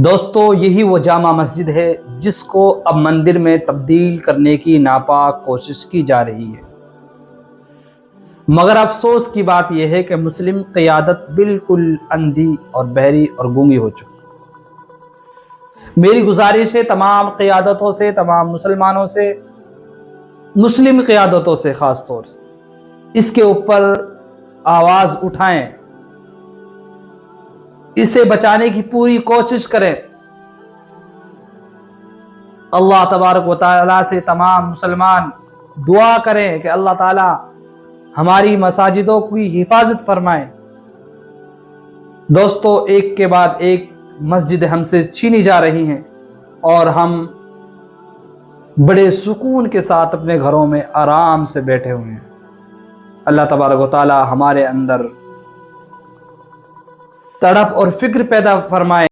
دوستو، یہی وہ جامع مسجد ہے جس کو اب مندر میں تبدیل کرنے کی ناپاک کوشش کی جا رہی ہے، مگر افسوس کی بات یہ ہے کہ مسلم قیادت بالکل اندھی اور بہری اور گونگی ہو چکی۔ میری گزارش ہے تمام قیادتوں سے، تمام مسلمانوں سے، مسلم قیادتوں سے خاص طور سے، اس کے اوپر آواز اٹھائیں، اسے بچانے کی پوری کوشش کریں۔ اللہ تبارک و تعالیٰ سے تمام مسلمان دعا کریں کہ اللہ تعالیٰ ہماری مساجدوں کی حفاظت فرمائے۔ دوستو، ایک کے بعد ایک مسجد ہم سے چھینی جا رہی ہیں اور ہم بڑے سکون کے ساتھ اپنے گھروں میں آرام سے بیٹھے ہوئے ہیں۔ اللہ تبارک و تعالیٰ ہمارے اندر تڑپ اور فکر پیدا فرمائے۔